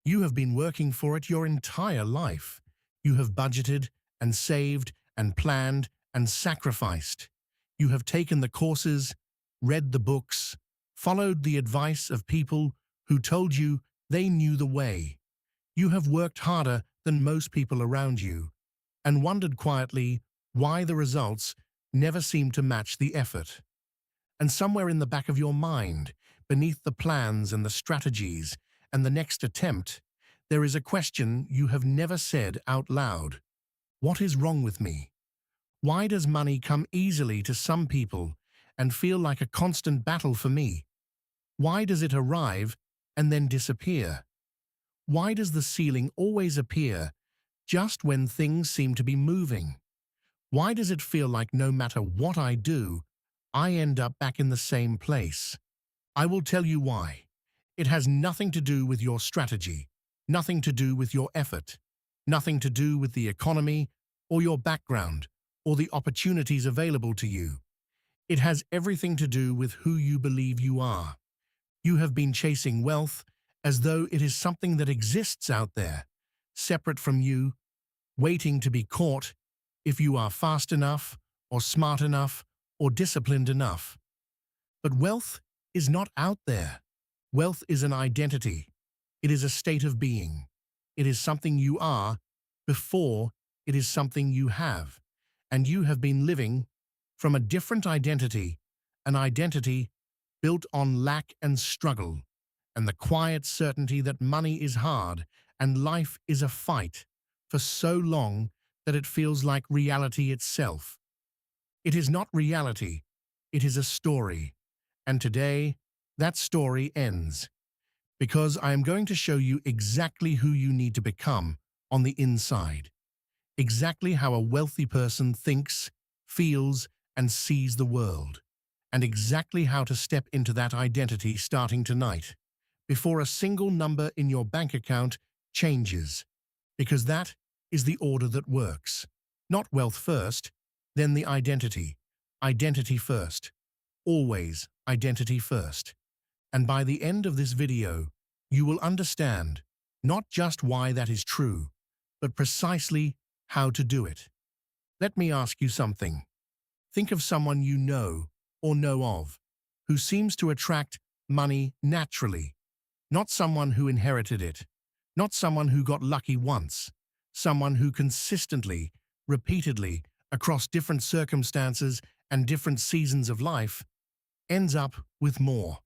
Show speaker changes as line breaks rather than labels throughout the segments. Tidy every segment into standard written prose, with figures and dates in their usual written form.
You have been working for it your entire life. You have budgeted and saved and planned and sacrificed. You have taken the courses, read the books, followed the advice of people who told you they knew the way. You have worked harder than most people around you and wondered quietly why the results never seemed to match the effort. And somewhere in the back of your mind, beneath the plans and the strategies and the next attempt, there is a question you have never said out loud. What is wrong with me? Why does money come easily to some people and feel like a constant battle for me? Why does it arrive and then disappear? Why does the ceiling always appear just when things seem to be moving? Why does it feel like no matter what I do, I end up back in the same place? I will tell you why. It has nothing to do with your strategy, nothing to do with your effort, nothing to do with the economy or your background or the opportunities available to you. It has everything to do with who you believe you are. You have been chasing wealth as though it is something that exists out there, separate from you, waiting to be caught if you are fast enough or smart enough or disciplined enough. But wealth is not out there. Wealth is an identity. It is a state of being. It is something you are before it is something you have. And you have been living from a different identity, an identity built on lack and struggle, and the quiet certainty that money is hard and life is a fight for so long that it feels like reality itself. It is not reality, it is a story. And today, that story ends. Because I am going to show you exactly who you need to become on the inside. Exactly how a wealthy person thinks, feels, and sees the world. And exactly how to step into that identity starting tonight, before a single number in your bank account changes. Because that is the order that works. Not wealth first, then the identity. Identity first. Always identity first. And by the end of this video, you will understand not just why that is true, but precisely how to do it. Let me ask you something. Think of someone you know or know of who seems to attract money naturally. Not someone who inherited it. Not someone who got lucky once. Someone who consistently, repeatedly, across different circumstances and different seasons of life, ends up with more.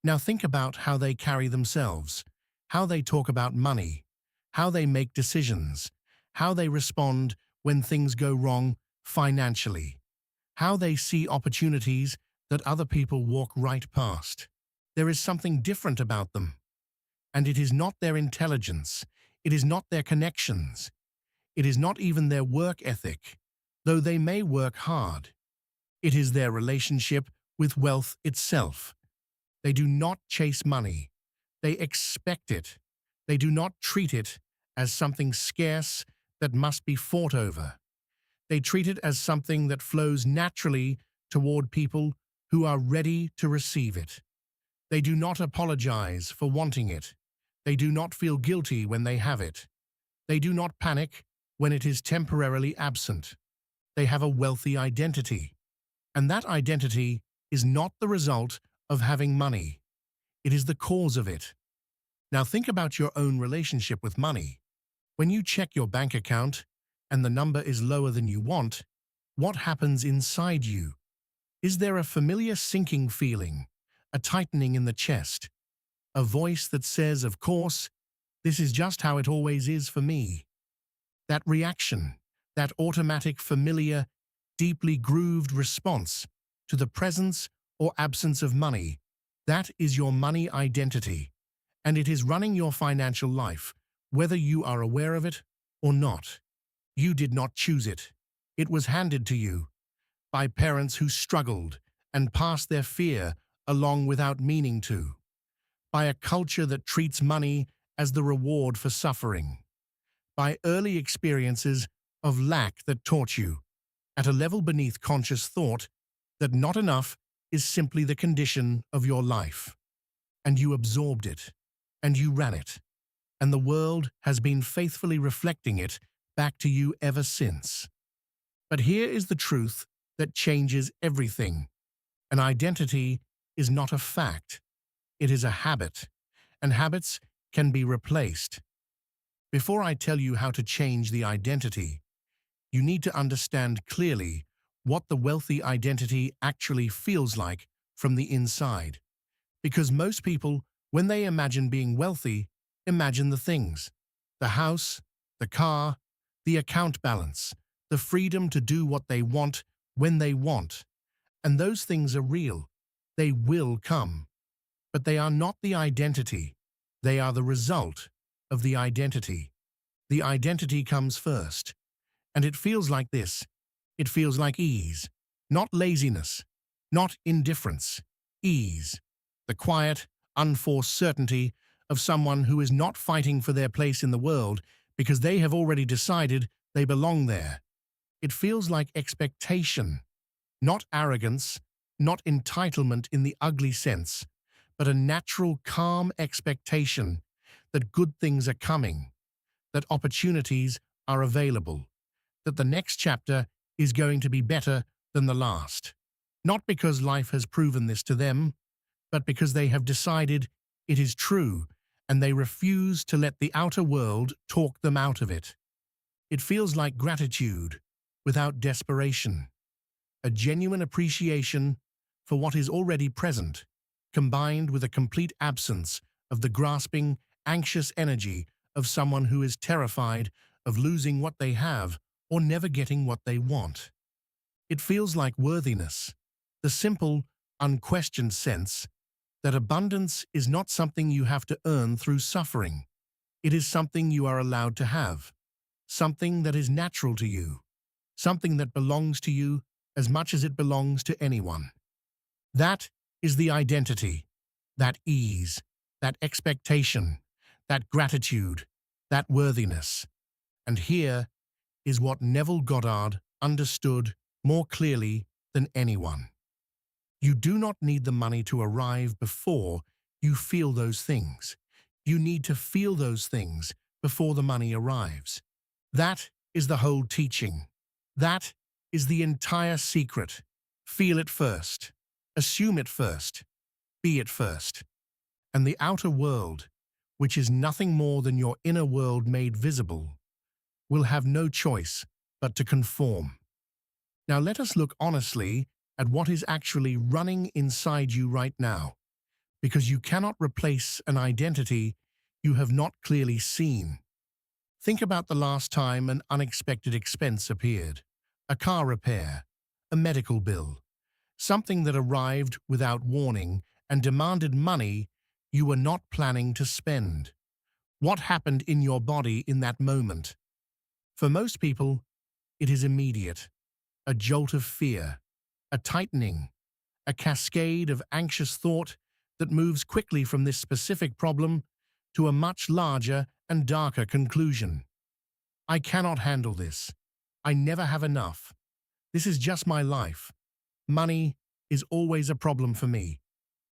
Now think about how they carry themselves, how they talk about money, how they make decisions, how they respond when things go wrong financially, how they see opportunities that other people walk right past. There is something different about them. And it is not their intelligence, it is not their connections, it is not even their work ethic, though they may work hard. It is their relationship with wealth itself. They do not chase money. They expect it. They do not treat it as something scarce that must be fought over. They treat it as something that flows naturally toward people who are ready to receive it. They do not apologize for wanting it. They do not feel guilty when they have it. They do not panic when it is temporarily absent. They have a wealthy identity. And that identity is not the result of having money. It is the cause of it. Now think about your own relationship with money. When you check your bank account and the number is lower than you want, what happens inside you? Is there a familiar sinking feeling, a tightening in the chest, a voice that says, of course, this is just how it always is for me? That reaction, that automatic, familiar, deeply grooved response to the presence or absence of money, that is your money identity, and it is running your financial life, whether you are aware of it or not. You did not choose it. It was handed to you by parents who struggled and passed their fear along without meaning to, by a culture that treats money as the reward for suffering, by early experiences of lack that taught you, at a level beneath conscious thought, that not enough is simply the condition of your life. And you absorbed it, and you ran it. and the world has been faithfully reflecting it back to you ever since. But here is the truth that changes everything. An identity is not a fact. It is a habit, and habits can be replaced. Before I tell you how to change the identity, you need to understand clearly what the wealthy identity actually feels like from the inside. Because most people, when they imagine being wealthy, imagine the things: the house, the car, the account balance, the freedom to do what they want when they want. And those things are real. They will come. But they are not the identity. They are the result of the identity. The identity comes first. And it feels like this. It feels like ease, not laziness, not indifference. Ease. The quiet, unforced certainty of someone who is not fighting for their place in the world because they have already decided they belong there. It feels like expectation, not arrogance, not entitlement in the ugly sense, but a natural, calm expectation that good things are coming, that opportunities are available, that the next chapter is going to be better than the last. Not because life has proven this to them, but because they have decided it is true and they refuse to let the outer world talk them out of it. It feels like gratitude without desperation, a genuine appreciation for what is already present, combined with a complete absence of the grasping, anxious energy of someone who is terrified of losing what they have or never getting what they want. It feels like worthiness, the simple, unquestioned sense that abundance is not something you have to earn through suffering. It is something you are allowed to have, something that is natural to you, something that belongs to you as much as it belongs to anyone. That is the identity, that ease, that expectation, that gratitude, that worthiness. And here is what Neville Goddard understood more clearly than anyone. You do not need the money to arrive before you feel those things. You need to feel those things before the money arrives. That is the whole teaching. That is the entire secret. Feel it first. Assume it first. Be it first. And the outer world, which is nothing more than your inner world made visible, will have no choice but to conform. Now let us look honestly at what is actually running inside you right now, because you cannot replace an identity you have not clearly seen. Think about the last time an unexpected expense appeared: a car repair, a medical bill, something that arrived without warning and demanded money you were not planning to spend. What happened in your body in that moment? For most people, it is immediate: a jolt of fear, a tightening, a cascade of anxious thought that moves quickly from this specific problem to a much larger and darker conclusion. I cannot handle this. I never have enough. This is just my life. Money is always a problem for me.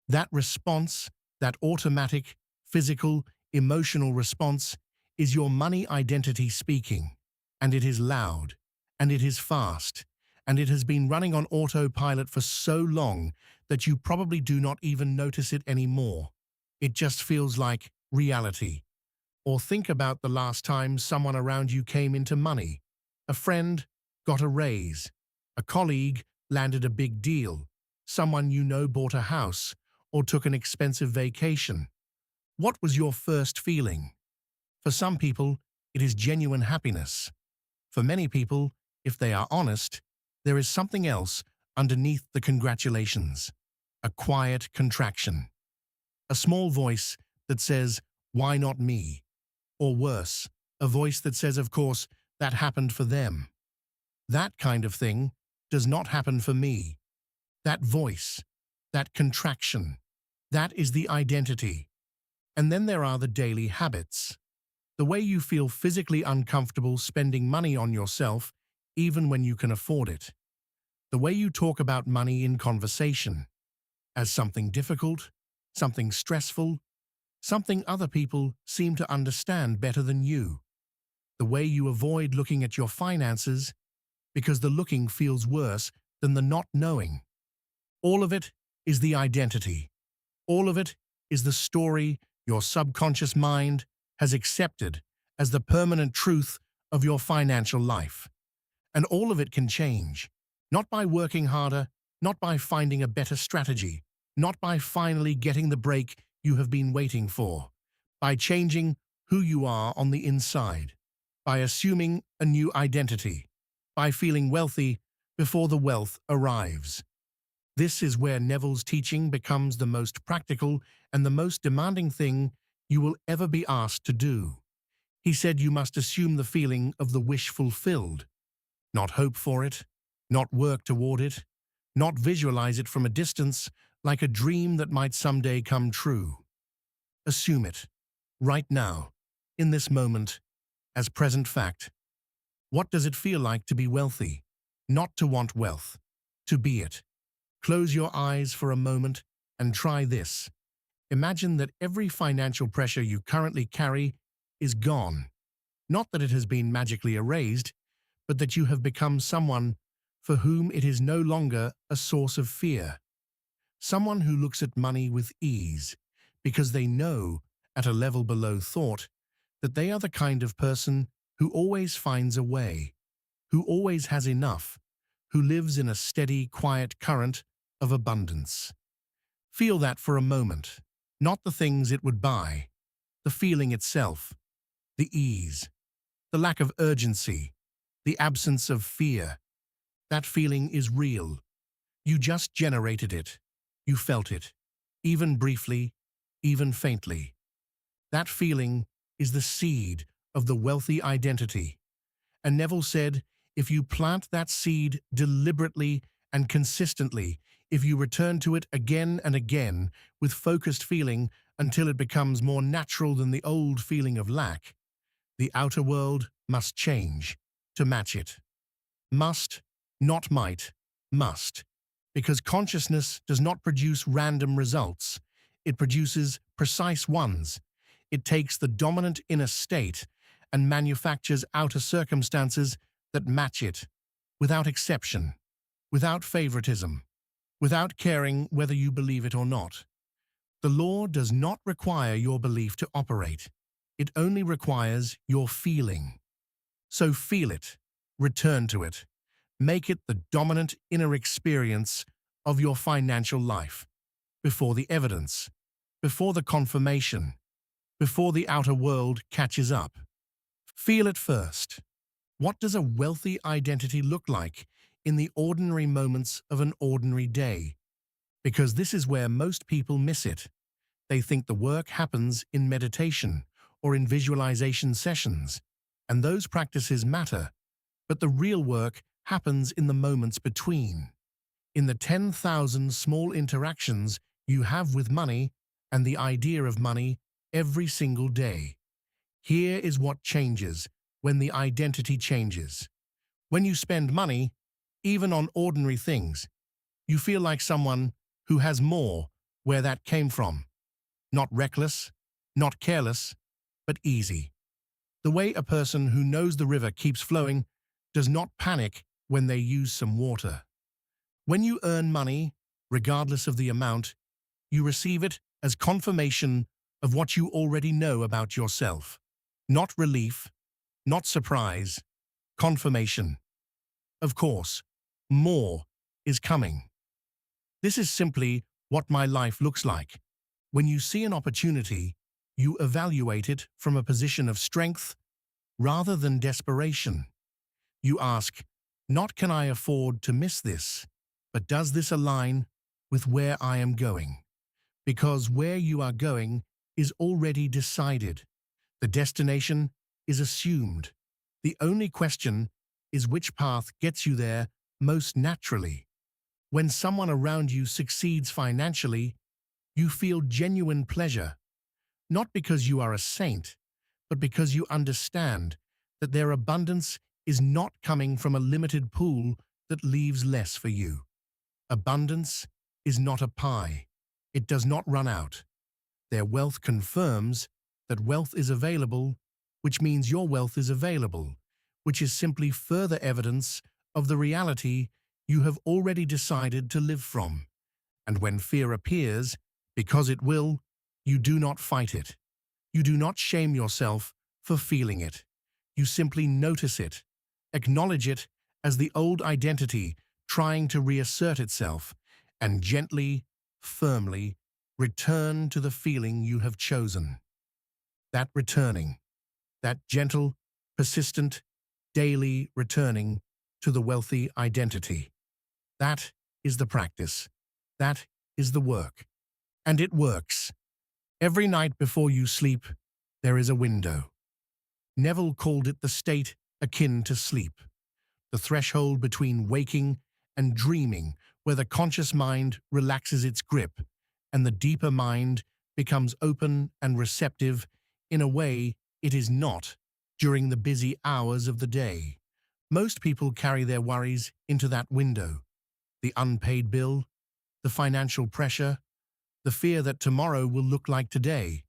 That response, that automatic, physical, emotional response, is your money identity speaking. And it is loud, and it is fast, and it has been running on autopilot for so long that you probably do not even notice it anymore. It just feels like reality. Or think about the last time someone around you came into money. A friend got a raise. A colleague landed a big deal. Someone you know bought a house or took an expensive vacation. What was your first feeling? For some people, it is genuine happiness. For many people, if they are honest, there is something else underneath the congratulations: a quiet contraction. A small voice that says, "Why not me?" Or worse, a voice that says, "Of course, that happened for them. That kind of thing does not happen for me." That voice, that contraction, that is the identity. And then there are the daily habits. The way you feel physically uncomfortable spending money on yourself, even when you can afford it. The way you talk about money in conversation, as something difficult, something stressful, something other people seem to understand better than you, the way you avoid looking at your finances because the looking feels worse than the not knowing. All of it is the identity. All of it is the story your subconscious mind has accepted as the permanent truth of your financial life. And all of it can change, not by working harder, not by finding a better strategy, not by finally getting the break you have been waiting for, by changing who you are on the inside, by assuming a new identity, by feeling wealthy before the wealth arrives. This is where Neville's teaching becomes the most practical and the most demanding thing you will ever be asked to do. He said you must assume the feeling of the wish fulfilled, not hope for it, not work toward it, not visualize it from a distance like a dream that might someday come true. Assume it, right now, in this moment, as present fact. What does it feel like to be wealthy? Not to want wealth, to be it. Close your eyes for a moment and try this. Imagine that every financial pressure you currently carry is gone. Not that it has been magically erased, but that you have become someone for whom it is no longer a source of fear. Someone who looks at money with ease, because they know, at a level below thought, that they are the kind of person who always finds a way, who always has enough, who lives in a steady, quiet current of abundance. Feel that for a moment, not the things it would buy, the feeling itself, the ease, the lack of urgency, the absence of fear. That feeling is real. You just generated it. You felt it, even briefly, even faintly. That feeling is the seed of the wealthy identity. And Neville said, if you plant that seed deliberately and consistently, if you return to it again and again with focused feeling until it becomes more natural than the old feeling of lack, the outer world must change to match it. Must, not might, must. Because consciousness does not produce random results. It produces precise ones. It takes the dominant inner state and manufactures outer circumstances that match it, without exception, without favoritism, without caring whether you believe it or not. The law does not require your belief to operate. It only requires your feeling. So feel it, return to it, make it the dominant inner experience of your financial life, before the evidence, before the confirmation, before the outer world catches up. Feel it first. What does a wealthy identity look like in the ordinary moments of an ordinary day? Because this is where most people miss it. They think the work happens in meditation or in visualization sessions, and those practices matter, but the real work happens in the moments between, in the 10,000 small interactions you have with money and the idea of money every single day. Here is what changes when the identity changes. When you spend money, even on ordinary things, you feel like someone who has more where that came from. Not reckless, not careless, but easy. The way a person who knows the river keeps flowing does not panic when they use some water. When you earn money, regardless of the amount, you receive it as confirmation of what you already know about yourself. Not relief, not surprise, confirmation. Of course, more is coming. This is simply what my life looks like. When you see an opportunity, you evaluate it from a position of strength rather than desperation. You ask, not can I afford to miss this, but does this align with where I am going? Because where you are going is already decided. The destination is assumed. The only question is which path gets you there most naturally. When someone around you succeeds financially, you feel genuine pleasure, not because you are a saint, but because you understand that their abundance is not coming from a limited pool that leaves less for you. Abundance is not a pie. It does not run out. Their wealth confirms that wealth is available, which means your wealth is available, which is simply further evidence of the reality you have already decided to live from. And when fear appears, because it will, you do not fight it. You do not shame yourself for feeling it. You simply notice it, acknowledge it as the old identity trying to reassert itself, and gently, firmly return to the feeling you have chosen. That returning, that gentle, persistent, daily returning to the wealthy identity. That is the practice. That is the work. And it works. Every night before you sleep, there is a window. Neville called it the state akin to sleep, the threshold between waking and dreaming, where the conscious mind relaxes its grip and the deeper mind becomes open and receptive in a way it is not during the busy hours of the day. Most people carry their worries into that window. The unpaid bill, the financial pressure, the fear that tomorrow will look like today,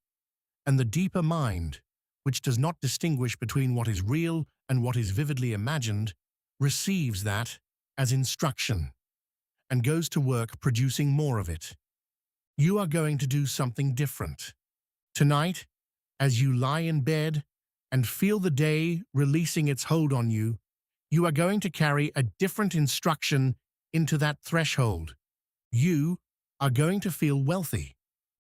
and the deeper mind, which does not distinguish between what is real and what is vividly imagined, receives that as instruction and goes to work producing more of it. You are going to do something different. Tonight, as you lie in bed and feel the day releasing its hold on you, you are going to carry a different instruction into that threshold. You are going to feel wealthy.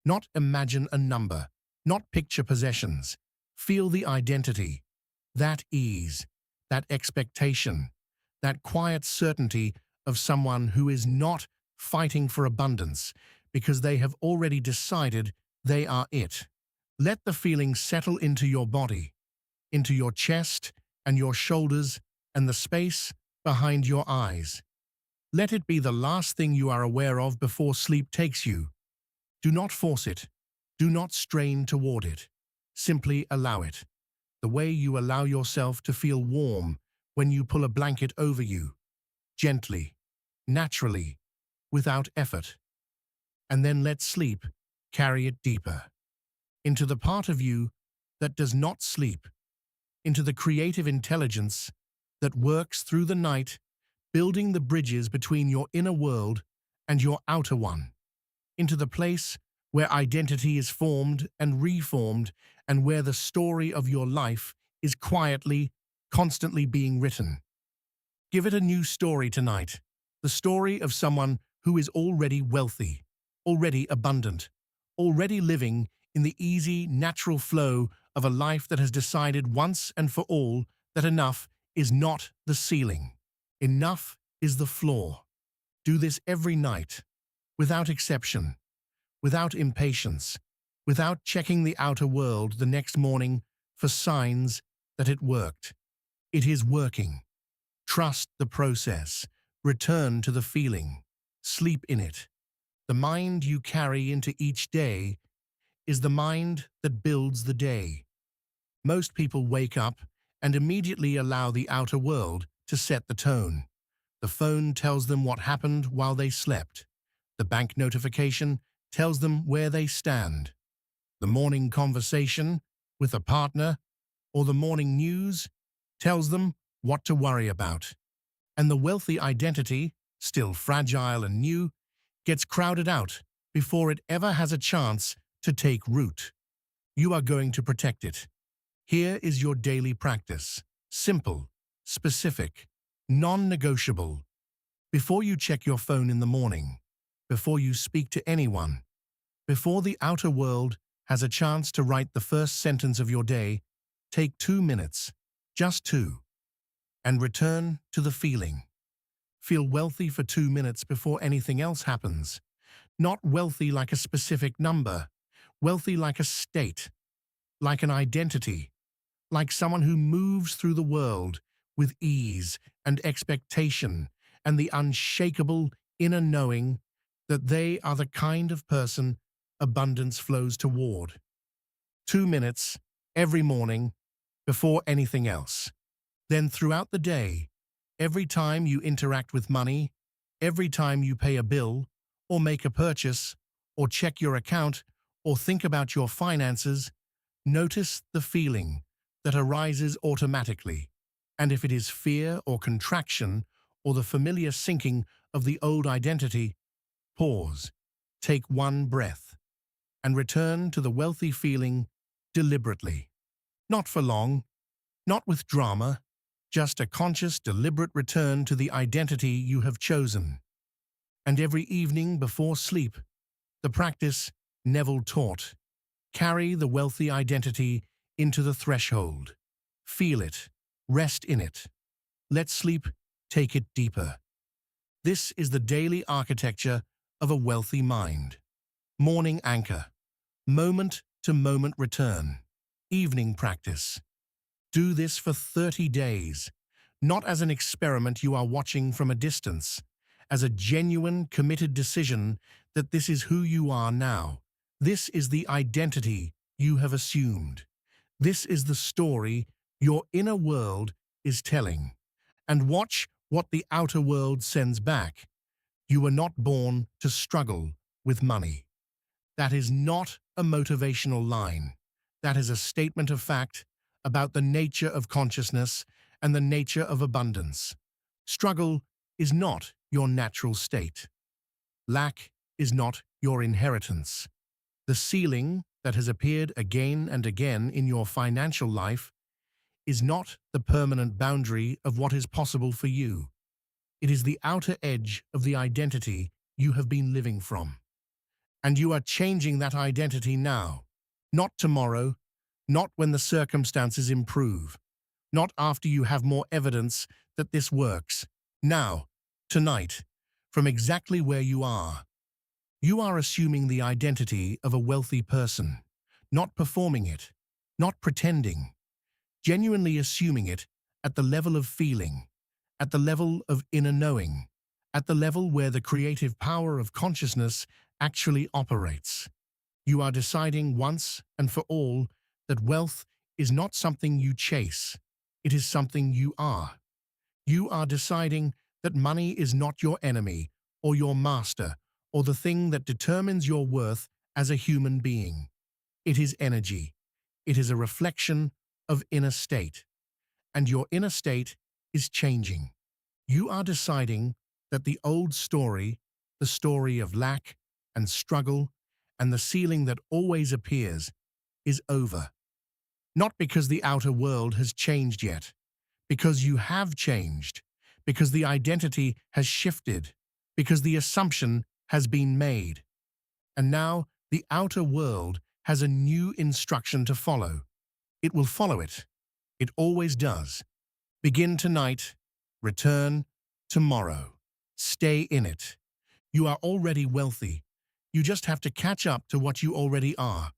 Not imagine a number, not picture possessions. Feel the identity, that ease, that expectation, that quiet certainty of someone who is not fighting for abundance because they have already decided they are it. Let the feeling settle into your body, into your chest and your shoulders and the space behind your eyes. Let it be the last thing you are aware of before sleep takes you. Do not force it. Do not strain toward it. Simply allow it, the way you allow yourself to feel warm when you pull a blanket over you, gently, naturally, without effort. And then let sleep carry it deeper, into the part of you that does not sleep, into the creative intelligence that works through the night, building the bridges between your inner world and your outer one, into the place where identity is formed and reformed and where the story of your life is quietly, constantly being written. Give it a new story tonight, the story of someone who is already wealthy, already abundant, already living in the easy, natural flow of a life that has decided once and for all that enough is not the ceiling. Enough is the floor. Do this every night, without exception, without impatience, without checking the outer world the next morning for signs that it worked. It is working. Trust the process. Return to the feeling. Sleep in it. The mind you carry into each day is the mind that builds the day. Most people wake up and immediately allow the outer world to set the tone. The phone tells them what happened while they slept. The bank notification tells them where they stand. The morning conversation with a partner or the morning news tells them what to worry about. And the wealthy identity, still fragile and new, gets crowded out before it ever has a chance to take root. You are going to protect it. Here is your daily practice. Simple, specific, non-negotiable. Before you check your phone in the morning, before you speak to anyone, before the outer world has a chance to write the first sentence of your day, take 2 minutes, just 2, and return to the feeling. Feel wealthy for 2 minutes before anything else happens. Not wealthy like a specific number, wealthy like a state, like an identity, like someone who moves through the world with ease and expectation and the unshakable inner knowing that they are the kind of person abundance flows toward. 2 minutes every morning before anything else. Then throughout the day, every time you interact with money, every time you pay a bill or make a purchase or check your account or think about your finances, notice the feeling that arises automatically. And if it is fear or contraction or the familiar sinking of the old identity, pause, take one breath, and return to the wealthy feeling deliberately. Not for long, not with drama, just a conscious, deliberate return to the identity you have chosen. And every evening before sleep, the practice Neville taught, carry the wealthy identity into the threshold. Feel it, rest in it. Let sleep take it deeper. This is the daily architecture of a wealthy mind. Morning anchor, moment-to-moment return, evening practice. Do this for 30 days, not as an experiment you are watching from a distance, as a genuine, committed decision that this is who you are now. This is the identity you have assumed. This is the story your inner world is telling. And watch what the outer world sends back. You were not born to struggle with money. That is not a motivational line. That is a statement of fact about the nature of consciousness and the nature of abundance. Struggle is not your natural state. Lack is not your inheritance. The ceiling that has appeared again and again in your financial life is not the permanent boundary of what is possible for you. It is the outer edge of the identity you have been living from. And you are changing that identity now, not tomorrow, not when the circumstances improve, not after you have more evidence that this works. Now, tonight, from exactly where you are. You are assuming the identity of a wealthy person, not performing it, not pretending, genuinely assuming it at the level of feeling, at the level of inner knowing, at the level where the creative power of consciousness actually operates. You are deciding once and for all that wealth is not something you chase, it is something you are. You are deciding that money is not your enemy or your master or the thing that determines your worth as a human being. It is energy. It is a reflection of inner state. And your inner state is changing. You are deciding that the old story, the story of lack and struggle and the ceiling that always appears, is over. Not because the outer world has changed yet, because you have changed, because the identity has shifted, because the assumption has been made. And now the outer world has a new instruction to follow. It will follow it. It always does. Begin tonight, return tomorrow. Stay in it. You are already wealthy. You just have to catch up to what you already are.